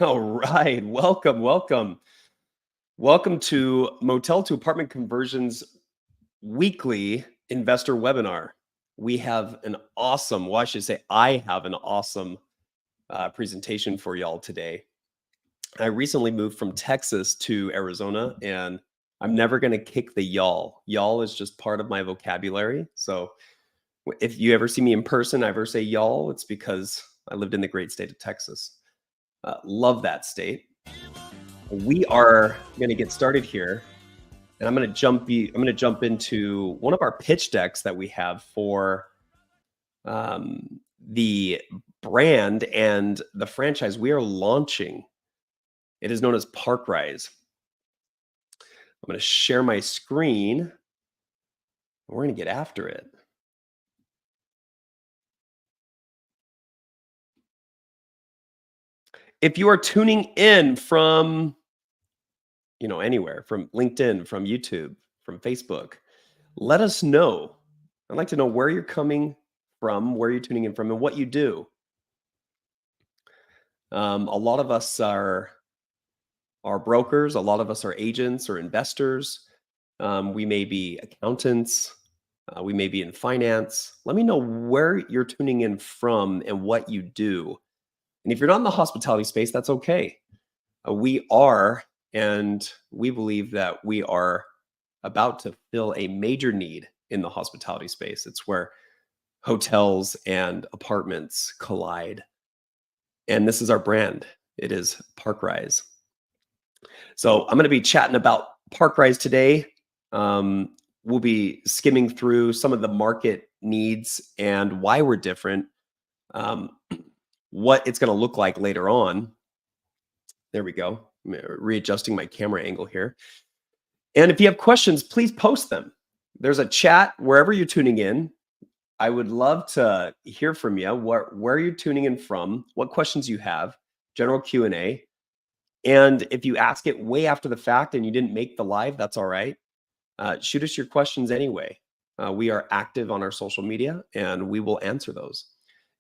All right. Welcome, welcome. Welcome to Motel to Apartment Conversions weekly investor webinar. We have an awesome, well, I should say, I have an awesome presentation for y'all today. I recently moved from Texas to Arizona, and I'm never going to kick the y'all. Y'all is just part of my vocabulary. So if you ever see me in person, I ever say y'all, it's because I lived in the great state of Texas. Love that state. We are going to get started here, and I'm going to jump into one of our pitch decks that we have for the brand and the franchise we are launching. It is known as Parkrise. I'm going to share my screen, and we're going to get after it. If you are tuning in from anywhere, from LinkedIn, from YouTube, from Facebook, let us know. I'd like to know where you're coming from, where you're tuning in from, and what you do. A lot of us are brokers. A lot of us are agents or investors. We may be accountants. We may be in finance. Let me know where you're tuning in from and what you do. And if you're not in the hospitality space, that's okay. We are, and we believe that we are about to fill a major need in the hospitality space. It's where hotels and apartments collide. And this is our brand. It is Parkrise. So I'm going to be chatting about Parkrise today. We'll be skimming through some of the market needs and why we're different, what it's going to look like later on. There we go. I'm readjusting my camera angle here. And if you have questions, please post them. There's a chat wherever you're tuning in. I would love to hear from you. Where you're tuning in from, what questions you have, general Q&A. And if you ask it way after the fact and you didn't make the live, that's all right. Shoot us your questions anyway. We are active on our social media and we will answer those.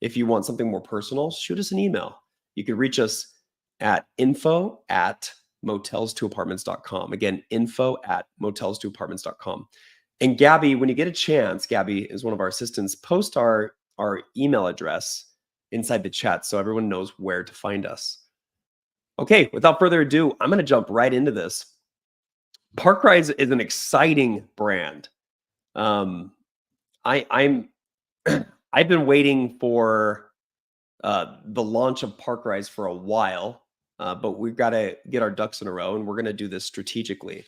If you want something more personal, shoot us an email. You can reach us at info@motels2apartments.com. Again, info@motels2apartments.com. And Gabby, when you get a chance, Gabby is one of our assistants, post our email address inside the chat so everyone knows where to find us. Okay, without further ado, I'm going to jump right into this. Parkrise is an exciting brand. I'm I've been waiting for the launch of Parkrise for a while, but we've got to get our ducks in a row, and we're going to do this strategically.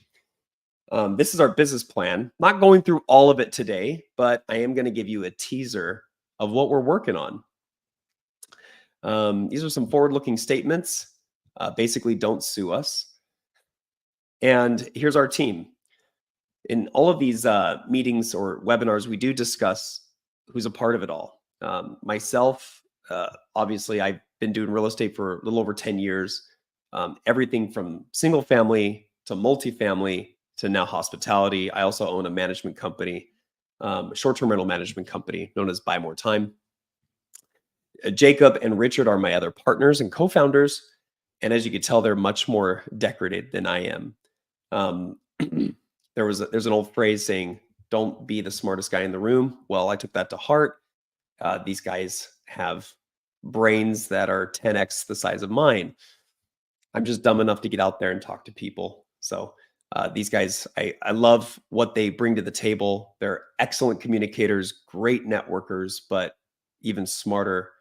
This is our business plan. Not going through all of it today, but I am going to give you a teaser of what we're working on. These are some forward-looking statements. Basically, don't sue us. And here's our team. In all of these meetings or webinars, we do discuss who's a part of it all. Myself, obviously, I've been doing real estate for a little over 10 years. Everything from single family to multifamily to now hospitality. I also own a management company, a short-term rental management company known as Buy More Time. Jacob and Richard are my other partners and co-founders. And as you can tell, they're much more decorated than I am. There's an old phrase saying, don't be the smartest guy in the room. Well, I took that to heart. These guys have brains that are 10x the size of mine. I'm just dumb enough to get out there and talk to people. So these guys, I love what they bring to the table. They're excellent communicators, great networkers, but even smarter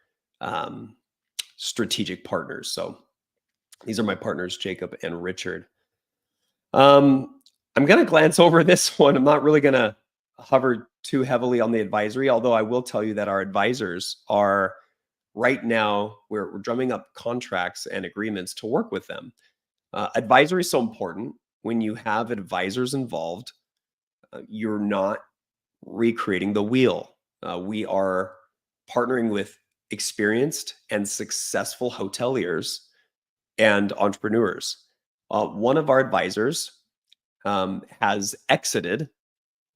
strategic partners. So these are my partners, Jacob and Richard. I'm going to glance over this one. I'm not really going to hover too heavily on the advisory, although I will tell you that our advisors are right now, we're drumming up contracts and agreements to work with them. Advisory is so important. When you have advisors involved, you're not recreating the wheel. We are partnering with experienced and successful hoteliers and entrepreneurs. One of our advisors has exited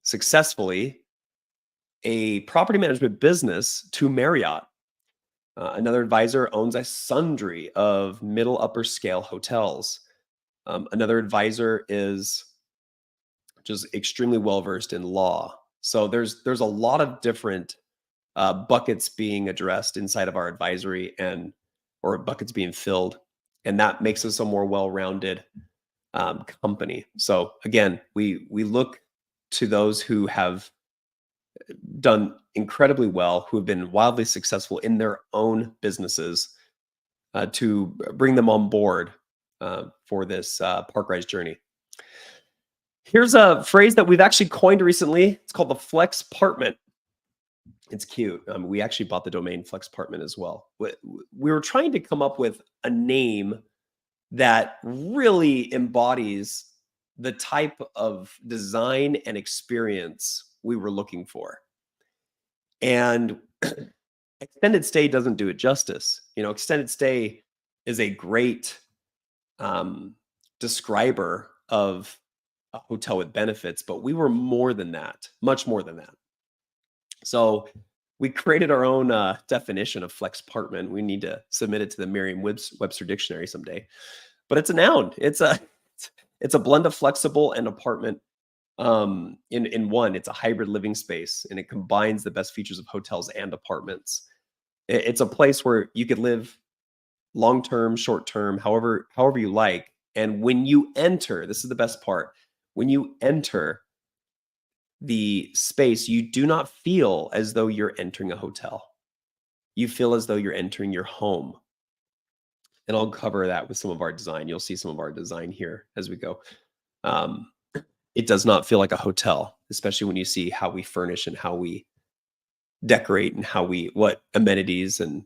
successfully a property management business to Marriott. Another advisor owns a sundry of middle upper scale hotels. Another advisor is just extremely well versed in law. So there's a lot of different buckets being addressed inside of our advisory, and or buckets being filled, and that makes us a more well-rounded company. So again, we look to those who have done incredibly well, who have been wildly successful in their own businesses, to bring them on board for this Parkrise journey. Here's a phrase that we've actually coined recently. It's called the flex apartment. It's cute. We actually bought the domain flex apartment as well. We were trying to come up with a name that really embodies the type of design and experience we were looking for. And extended stay doesn't do it justice. Extended stay is a great describer of a hotel with benefits, but we were more than that, much more than that. So we created our own definition of flex apartment. We need to submit it to the Merriam-Webster dictionary someday. But it's a noun. It's a blend of flexible and apartment in one. It's a hybrid living space, and it combines the best features of hotels and apartments. It's a place where you could live long term, short term, however you like. And when you enter, this is the best part. When you enter the space, you do not feel as though you're entering a hotel. You feel as though you're entering your home. And I'll cover that with some of our design. You'll see some of our design here as we go. It does not feel like a hotel, especially when you see how we furnish and how we decorate and what amenities and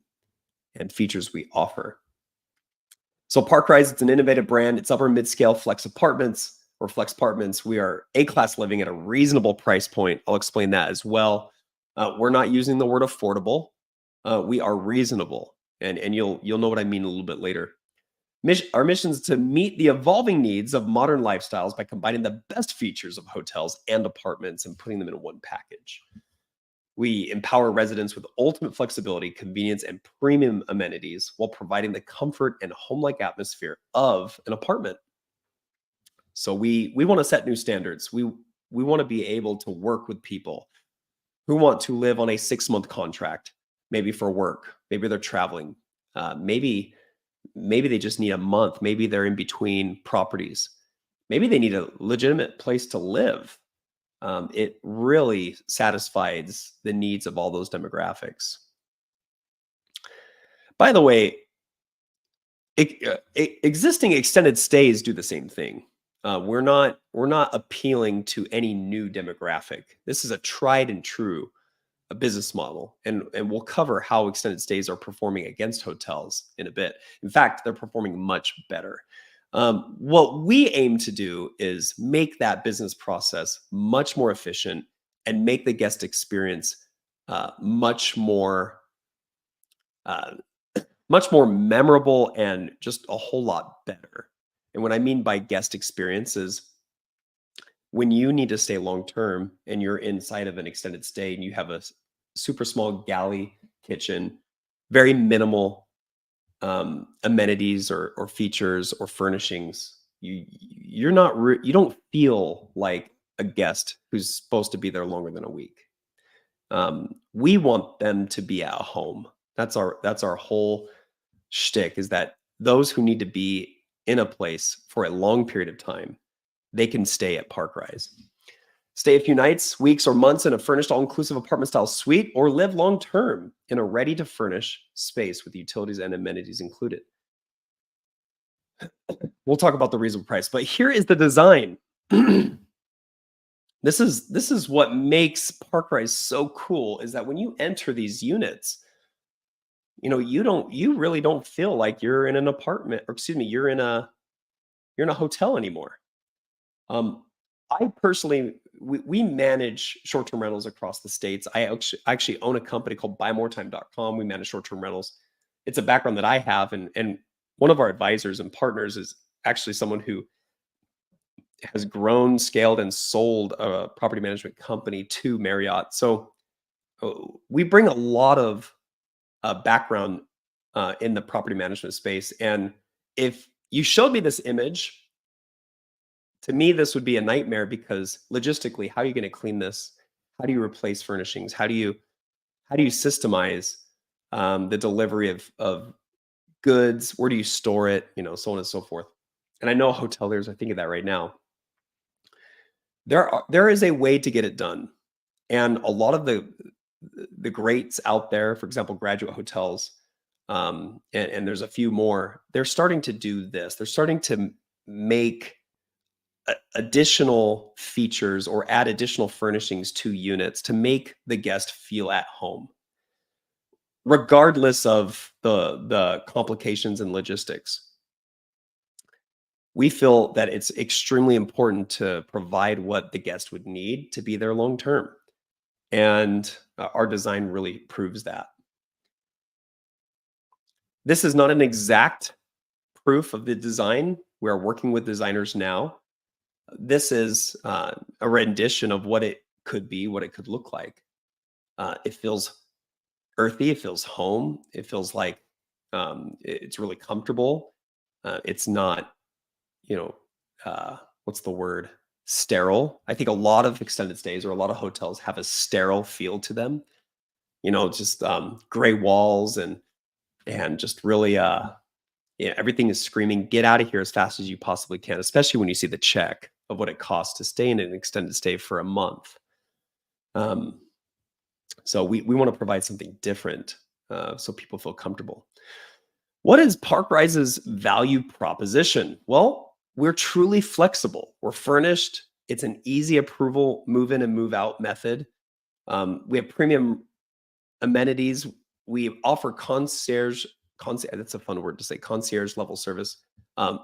features we offer. So Parkrise, it's an innovative brand. It's upper mid-scale flex apartments or flex apartments. We are A-class living at a reasonable price point. I'll explain that as well. We're not using the word affordable. We are reasonable, and you'll know what I mean a little bit later. Our mission is to meet the evolving needs of modern lifestyles by combining the best features of hotels and apartments and putting them in one package. We empower residents with ultimate flexibility, convenience, and premium amenities while providing the comfort and home-like atmosphere of an apartment. So we want to set new standards. We want to be able to work with people who want to live on a 6-month contract, maybe for work. Maybe they're traveling. Maybe they just need a month. Maybe they're in between properties. Maybe they need a legitimate place to live. It really satisfies the needs of all those demographics. By the way, existing extended stays do the same thing. We're not appealing to any new demographic. This is a tried and true business model, and we'll cover how extended stays are performing against hotels in a bit. In fact, they're performing much better. What we aim to do is make that business process much more efficient and make the guest experience much more memorable and just a whole lot better. And what I mean by guest experience is when you need to stay long term and you're inside of an extended stay and you have a super small galley kitchen, very minimal amenities or features or furnishings, you don't feel like a guest who's supposed to be there longer than a week. We want them to be at home. That's our whole shtick, is that those who need to be in a place for a long period of time, they can stay at Parkrise. Stay a few nights, weeks, or months in a furnished all-inclusive apartment-style suite, or live long-term in a ready-to-furnish space with utilities and amenities included. We'll talk about the reasonable price, but here is the design. This is what makes Parkrise so cool, is that when you enter these units, you really don't feel like you're in an apartment, or excuse me, you're in a hotel anymore. I personally, we manage short-term rentals across the states. I actually own a company called buymoretime.com. We manage short-term rentals. It's a background that I have, and one of our advisors and partners is actually someone who has grown, scaled, and sold a property management company to Marriott. So we bring a lot of background in the property management space. And if you showed me this image, to me, this would be a nightmare because logistically, how are you going to clean this? How do you replace furnishings? How do you systemize the delivery of goods? Where do you store it? So on and so forth. And I know hoteliers are thinking that right now. There is a way to get it done, and a lot of the greats out there, for example, graduate hotels, and there's a few more. They're starting to do this. They're starting to make additional features or add additional furnishings to units to make the guest feel at home, regardless of the complications and logistics. We feel that it's extremely important to provide what the guest would need to be there long term. And our design really proves that. This is not an exact proof of the design. We are working with designers now. This is a rendition of what it could be, what it could look like. It feels earthy. It feels home. It feels like it's really comfortable. It's not, you know, what's the word? Sterile. I think a lot of extended stays or a lot of hotels have a sterile feel to them. Just gray walls and just really yeah, everything is screaming, get out of here as fast as you possibly can, especially when you see the check of what it costs to stay in an extended stay for a month. Um, so we want to provide something different so people feel comfortable. What is Parkrise's value proposition? Well, we're truly flexible. We're furnished. It's an easy approval, move in and move out method. We have premium amenities. We offer concierge, that's a fun word to say, concierge level service. Um,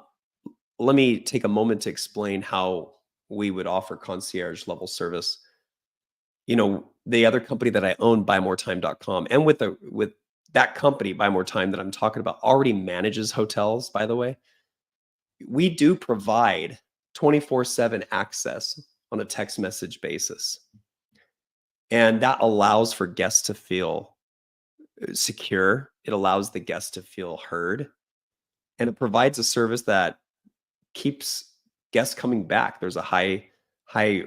Let me take a moment to explain how we would offer concierge level service. The other company that I own, buymoretime.com, and with that company, Buy More Time, that I'm talking about, already manages hotels, by the way. We do provide 24/7 access on a text message basis. And that allows for guests to feel secure. It allows the guests to feel heard. And it provides a service that keeps guests coming back. There's a high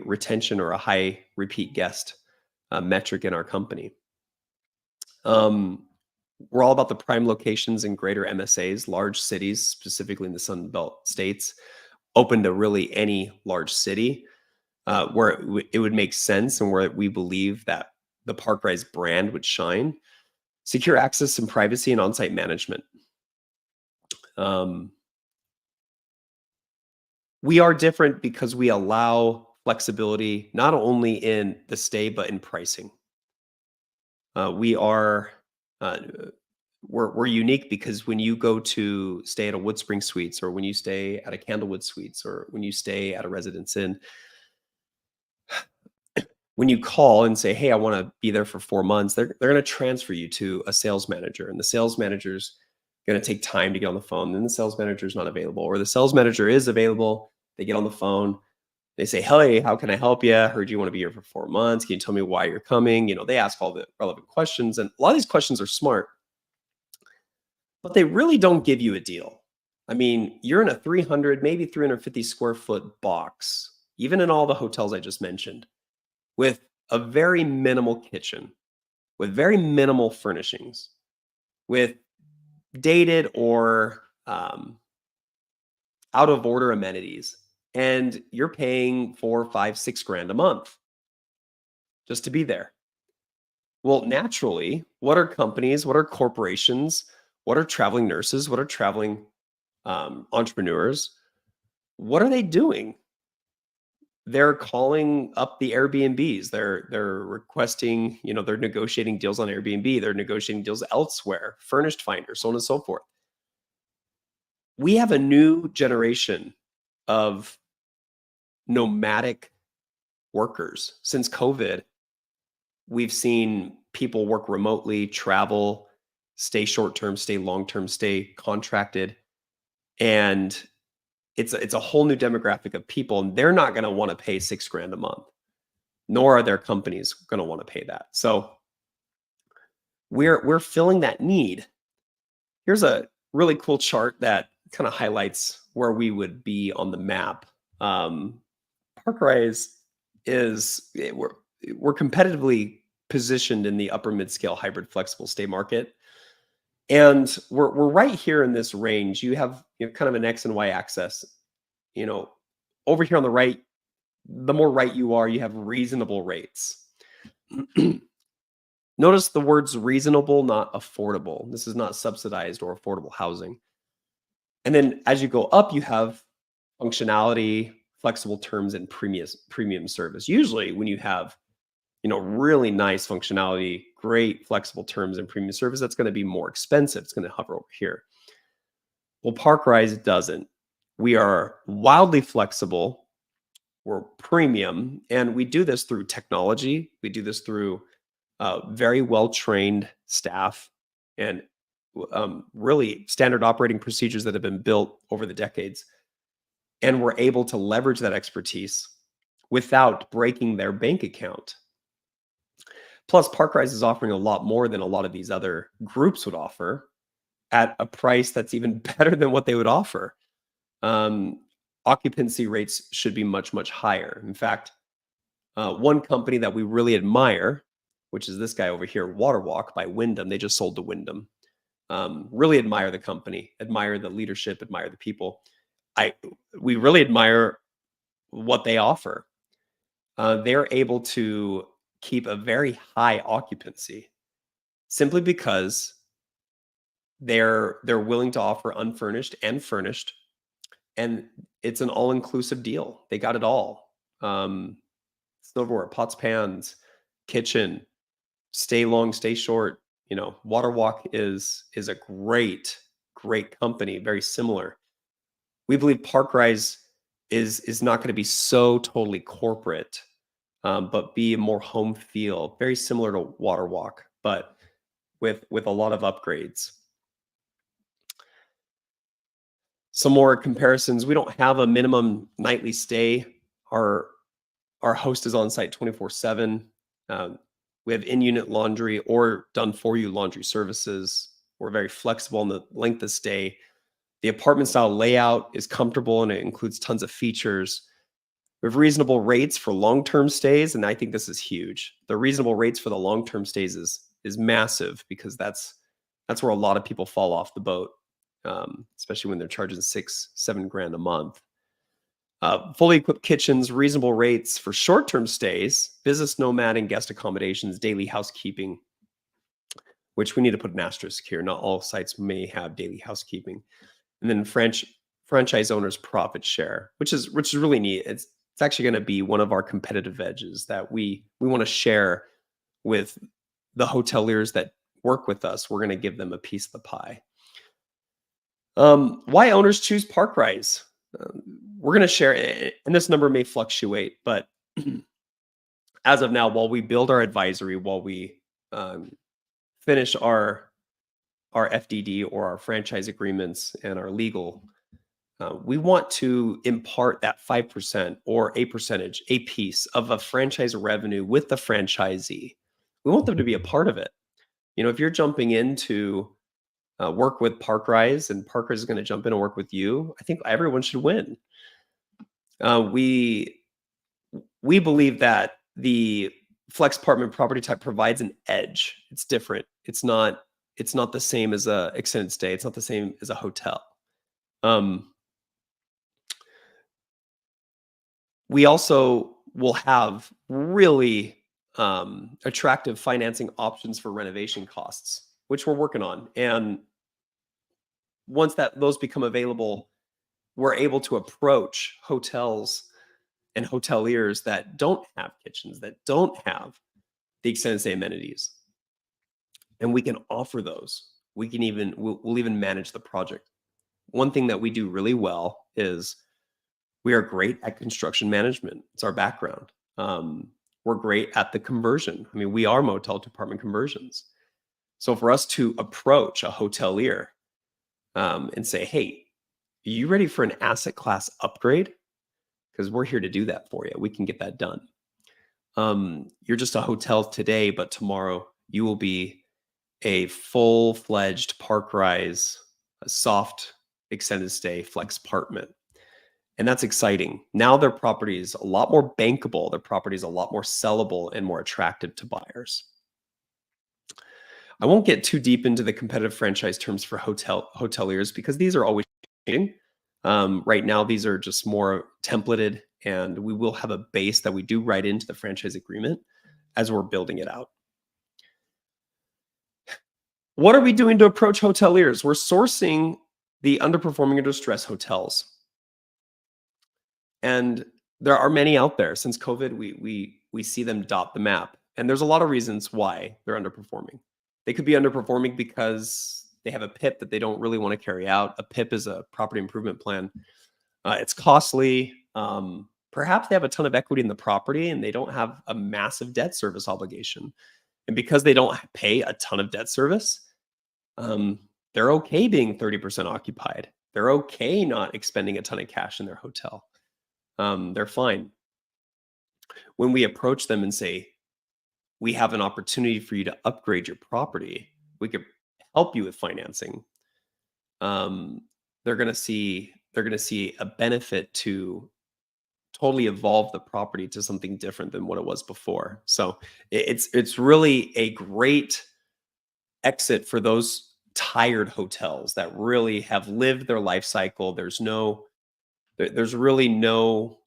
retention or a high repeat guest metric in our company. We're all about the prime locations in greater MSAs, large cities, specifically in the Sun Belt states, open to really any large city where it would make sense and where we believe that the Parkrise brand would shine. Secure access and privacy and on-site management. We are different because we allow flexibility not only in the stay but in pricing. We are we're unique because when you go to stay at a Woodspring Suites, or when you stay at a Candlewood Suites, or when you stay at a Residence Inn, when you call and say, "Hey, I want to be there for 4 months," they're going to transfer you to a sales manager, and the sales manager's going to take time to get on the phone. Then the sales manager is not available, or the sales manager is available. They get on the phone. They say, "Hey, how can I help you? I heard you want to be here for 4 months. Can you tell me why you're coming?" They ask all the relevant questions, and a lot of these questions are smart, but they really don't give you a deal. I mean, you're in a 300, maybe 350 square foot box, even in all the hotels I just mentioned, with a very minimal kitchen, with very minimal furnishings, with dated or out of order amenities. And you're paying 4, 5, 6 grand a month just to be there. Well, naturally, what are companies? What are corporations? What are traveling nurses? What are traveling entrepreneurs? What are they doing? They're calling up the Airbnbs. They're requesting, they're negotiating deals on Airbnb. They're negotiating deals elsewhere, Furnished Finder, so on and so forth. We have a new generation of nomadic workers. Since COVID, we've seen people work remotely, travel, stay short-term, stay long-term, stay contracted. And it's a whole new demographic of people, and they're not going to want to pay 6 grand a month, nor are their companies going to want to pay that. So we're filling that need. Here's a really cool chart that kind of highlights where we would be on the map. Um, Parkrise we're competitively positioned in the upper mid-scale hybrid flexible stay market, and we're right here in this range. You have kind of an X and Y axis. You know, over here on the right, the more right you are, you have reasonable rates. Notice the words reasonable, not affordable. This is not subsidized or affordable housing. And then as you go up, you have functionality, flexible terms, and premium service. Usually when you have, really nice functionality, great flexible terms and premium service, that's going to be more expensive. It's going to hover over here. Well, Parkrise doesn't. We are wildly flexible. We're premium, and we do this through technology. We do this through very well trained staff and really standard operating procedures that have been built over the decades. And we're able to leverage that expertise without breaking their bank account. Plus, Parkrise is offering a lot more than a lot of these other groups would offer at a price that's even better than what they would offer. Um, Occupancy rates should be much, much higher. In fact, one company that we really admire, which is this guy over here, Waterwalk by Wyndham. They just sold to Wyndham. Really admire the company, admire the leadership, admire the people. We really admire what they offer. They're able to keep a very high occupancy simply because they're willing to offer unfurnished and furnished, and it's an all-inclusive deal. They got it all. Silverware, pots, pans, kitchen, stay long, stay short. Waterwalk is a great company, very similar. We believe Parkrise is not going to be so totally corporate, but be a more home feel, very similar to Waterwalk, but with a lot of upgrades. Some more comparisons. We don't have a minimum nightly stay. Our host is on site 24/7. We have in-unit laundry or done-for-you laundry services. We're very flexible in the length of stay. The apartment style layout is comfortable and it includes tons of features. We have reasonable rates for long-term stays, and I think this is huge. The reasonable rates for the long-term stays is massive because that's where a lot of people fall off the boat, especially when they're charging 6-7 grand a month. Fully equipped kitchens, reasonable rates for short-term stays, business nomad and guest accommodations, daily housekeeping, which we need to put an asterisk here. Not all sites may have daily housekeeping. And then franchise owners profit share, which is really neat. It's actually going to be one of our competitive edges that we want to share with the hoteliers that work with us. We're going to give them a piece of the pie. Why owners choose Parkrise? We're going to share, and this number may fluctuate, but as of now, while we build our advisory, while we finish our FDD or our franchise agreements and our legal, we want to impart that 5% or a percentage, a piece of a franchise revenue with the franchisee. We want them to be a part of it. If you're jumping into work with Parkrise and Parkrise is going to jump in and work with you, I think everyone should win. We believe that the flex apartment property type provides an edge. It's different. It's not the same as a extended stay. It's not the same as a hotel. We also will have really attractive financing options for renovation costs, which we're working on. And once those become available, we're able to approach hotels and hoteliers that don't have kitchens, that don't have the extended stay amenities. And we can offer those. We'll even manage the project. One thing that we do really well is we are great at construction management. It's our background. We're great at the conversion. I mean, we are motel to apartment conversions. So for us to approach a hotelier and say, hey, are you ready for an asset class upgrade? Because we're here to do that for you. We can get that done. You're just a hotel today, but tomorrow you will be a full-fledged Parkrise, a soft extended stay flex apartment. And that's exciting. Now their property is a lot more bankable. Their property is a lot more sellable and more attractive to buyers. I won't get too deep into the competitive franchise terms for hoteliers because these are always changing. Right now, these are just more templated, and we will have a base that we do write into the franchise agreement as we're building it out. What are we doing to approach hoteliers? We're sourcing the underperforming or distressed hotels. And there are many out there. Since COVID, we see them dot the map. And there's a lot of reasons why they're underperforming. They could be underperforming because they have a PIP that they don't really want to carry out. A PIP is a property improvement plan. It's costly. Perhaps they have a ton of equity in the property and they don't have a massive debt service obligation. And because they don't pay a ton of debt service, they're okay being 30% occupied. They're okay not expending a ton of cash in their hotel. They're fine. When we approach them and say, we have an opportunity for you to upgrade your property, we could help you with financing. They're going to see a benefit to totally evolve the property to something different than what it was before. So it's really a great exit for those tired hotels that really have lived their life cycle. There's really no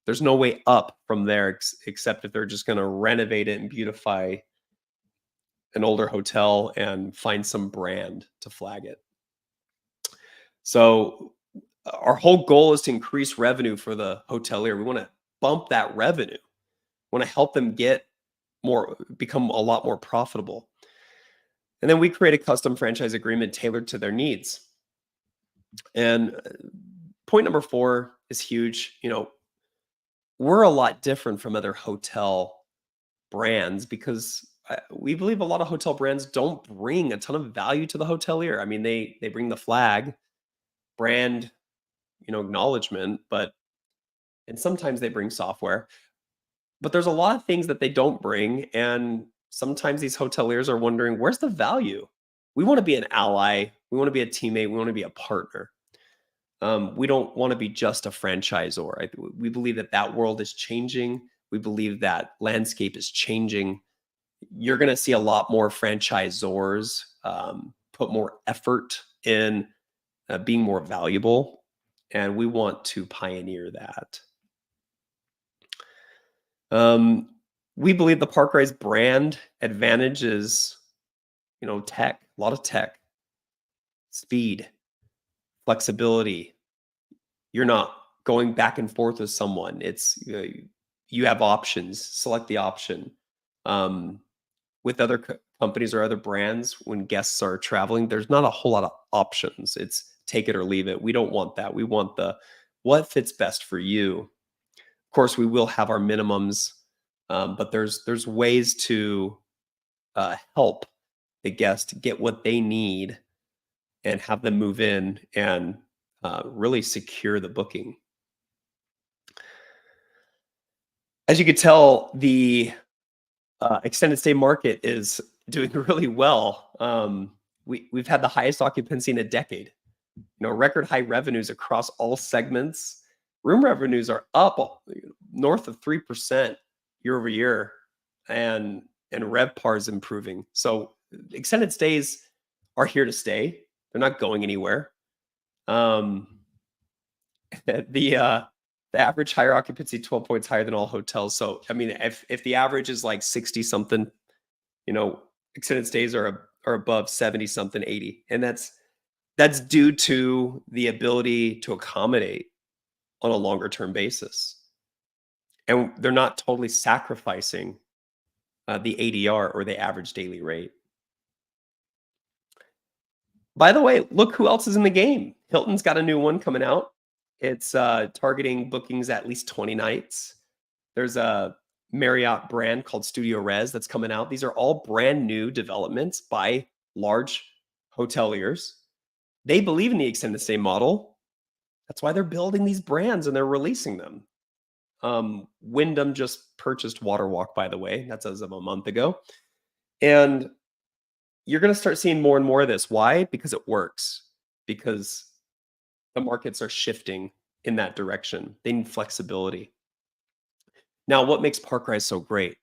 there's no way up from there except if they're just going to renovate it and beautify an older hotel and find some brand to flag it. So our whole goal is to increase revenue for the hotelier. We want to bump that revenue. We want to help them become a lot more profitable. And then we create a custom franchise agreement tailored to their needs. And point number 4 is huge. We're a lot different from other hotel brands because we believe a lot of hotel brands don't bring a ton of value to the hotelier. I mean, they bring the flag, brand, acknowledgement, and sometimes they bring software. But there's a lot of things that they don't bring, and sometimes these hoteliers are wondering, where's the value? We want to be an ally. We want to be a teammate. We want to be a partner. We don't want to be just a franchisor. We believe that world is changing. We believe that landscape is changing. You're going to see a lot more franchisors put more effort in being more valuable, and we want to pioneer that. We believe the Parkrise brand advantage is, tech, a lot of tech, speed, flexibility. You're not going back and forth with someone. It's you have options. Select the option. With other companies or other brands, when guests are traveling, there's not a whole lot of options. It's take it or leave it. We don't want that. We want what fits best for you. Of course, we will have our minimums, but there's ways to help the guest get what they need and have them move in and really secure the booking. As you could tell, the extended stay market is doing really well. We've had the highest occupancy in a decade. Record high revenues across all segments. Room revenues are up north of 3% year over year, and RevPAR is improving. So extended stays are here to stay. They're not going anywhere. The average higher occupancy 12 points higher than all hotels. So I mean, if the average is like 60 something, extended stays are above 70 something, 80, and that's due to the ability to accommodate on a longer term basis, and they're not totally sacrificing the ADR or the average daily rate. By the way, look who else is in the game. Hilton's got a new one coming out. It's targeting bookings at least 20 nights. There's a Marriott brand called Studio Res that's coming out. These are all brand new developments by large hoteliers. They believe in the extended stay model. That's why they're building these brands and they're releasing them. Wyndham just purchased Waterwalk, by the way. That's as of a month ago. And you're going to start seeing more and more of this. Why? Because it works. Because the markets are shifting in that direction. They need flexibility. Now, what makes Parkrise so great?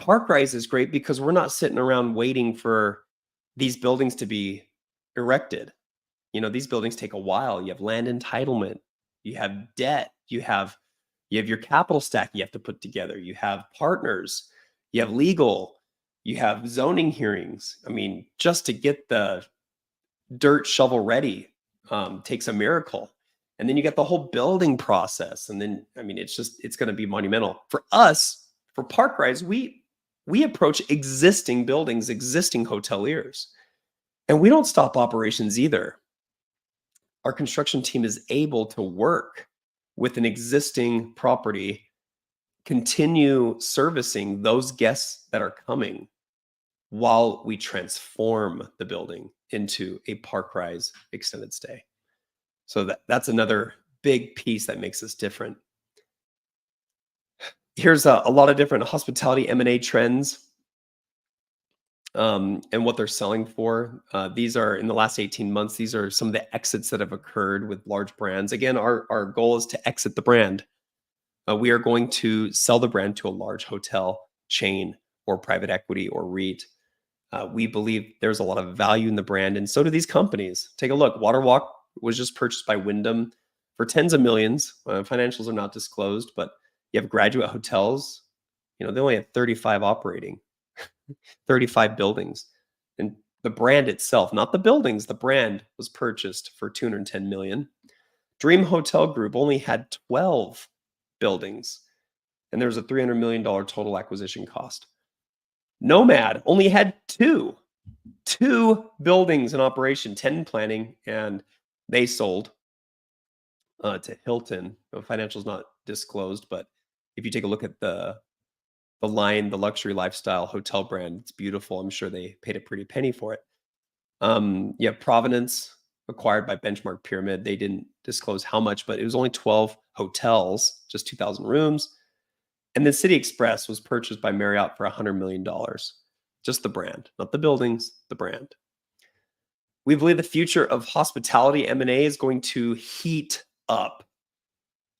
Parkrise is great because we're not sitting around waiting for these buildings to be erected. These buildings take a while. You have land entitlement, you have debt, you have your capital stack you have to put together, you have partners, you have legal, you have zoning hearings. I mean, just to get the dirt shovel ready takes a miracle. And then you get the whole building process. And then, I mean, it's going to be monumental. For us, for Parkrise, we approach existing buildings, existing hoteliers, and we don't stop operations either. Our construction team is able to work with an existing property, continue servicing those guests that are coming while we transform the building into a Parkrise extended stay. So that's another big piece that makes us different. Here's a lot of different hospitality M&A trends and what they're selling for. These are in the last 18 months. These are some of the exits that have occurred with large brands. Again, our goal is to exit the brand. We are going to sell the brand to a large hotel chain or private equity or REIT. We believe there's a lot of value in the brand, and so do these companies. Take a look. WaterWalk was just purchased by Wyndham for tens of millions. Financials are not disclosed, but you have Graduate Hotels. They only have 35 operating, 35 buildings. And the brand itself, not the buildings, the brand was purchased for $210 million. Dream Hotel Group only had 12 buildings, and there was a $300 million total acquisition cost. Nomad only had two buildings in operation, 10 planning, and they sold to Hilton. The financials not disclosed, but if you take a look at the line, the luxury lifestyle hotel brand, it's beautiful. I'm sure they paid a pretty penny for it. You have Providence acquired by Benchmark Pyramid. They didn't disclose how much, but it was only 12 hotels, just 2,000 rooms. And then City Express was purchased by Marriott for $100 million. Just the brand, not the buildings, the brand. We believe the future of hospitality M&A is going to heat up.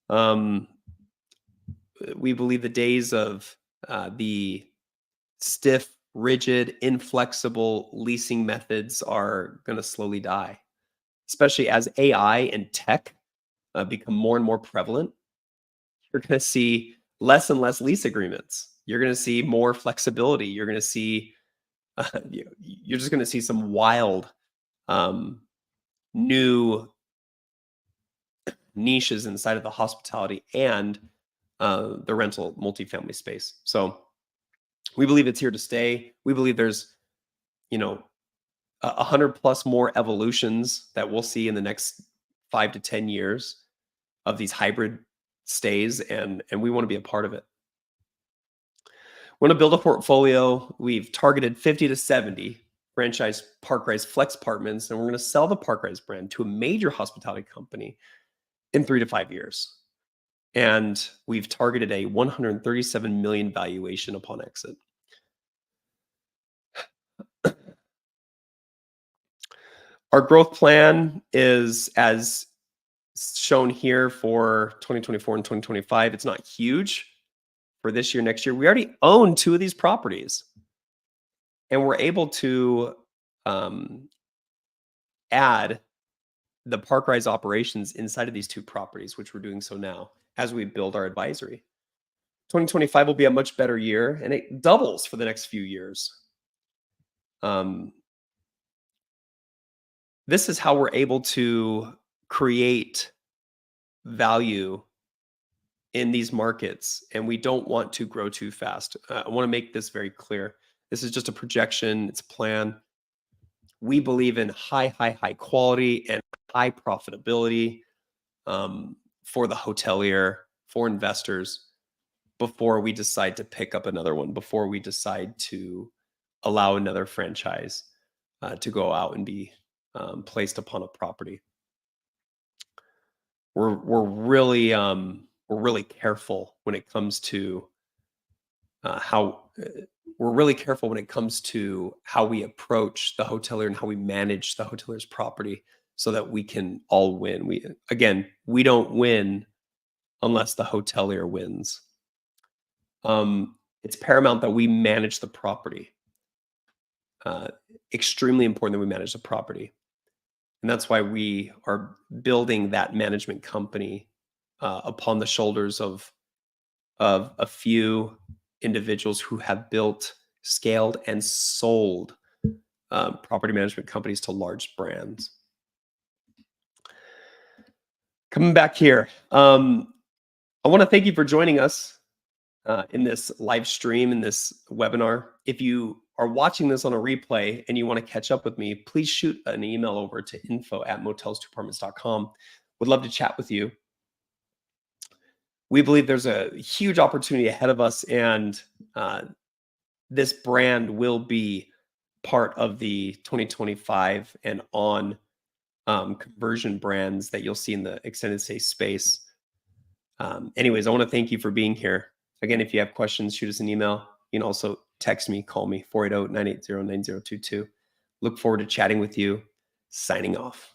We believe the days of the stiff, rigid, inflexible leasing methods are going to slowly die, especially as AI and tech become more and more prevalent. You're going to see less and less lease agreements. You're going to see more flexibility. You're going to see, you're just going to see some wild new niches inside of the hospitality and the rental multifamily space. So we believe it's here to stay. We believe there's, 100 plus more evolutions that we'll see in the next 5 to 10 years of these hybrid stays, and we want to be a part of it. We want to build a portfolio. We've targeted 50 to 70 franchise Parkrise Flex apartments, and we're going to sell the Parkrise brand to a major hospitality company in 3 to 5 years. And we've targeted a $137 million valuation upon exit. Our growth plan is as shown here for 2024 and 2025. It's not huge for this year, next year. We already own 2 of these properties, and we're able to add the Parkrise operations inside of these 2 properties, which we're doing so now as we build our advisory. 2025 will be a much better year, and it doubles for the next few years. This is how we're able to create value in these markets, and we don't want to grow too fast. I want to make this very clear. This is just a projection. It's a plan. We believe in high quality and high profitability for the hotelier, for investors, before we decide to pick up another one, before we decide to allow another franchise to go out and be placed upon a property. We're really careful when it comes to how we're really careful when it comes to how we approach the hotelier and how we manage the hotelier's property so that we can all win. We don't win unless the hotelier wins. It's paramount that we manage the property. Uh, Extremely important that we manage the property. And that's why we are building that management company upon the shoulders of a few individuals who have built, scaled, and sold property management companies to large brands. Coming back here, I want to thank you for joining us in this live stream, in this webinar. If you are watching this on a replay and you want to catch up with me, please shoot an email over to info@motels2apartments.com. Would love to chat with you. We believe there's a huge opportunity ahead of us, and this brand will be part of the 2025 and on conversion brands that you'll see in the extended stay space. Anyways, I want to thank you for being here. Again, if you have questions, shoot us an email. You can also text me, call me, 480-980-9022. Look forward to chatting with you. Signing off.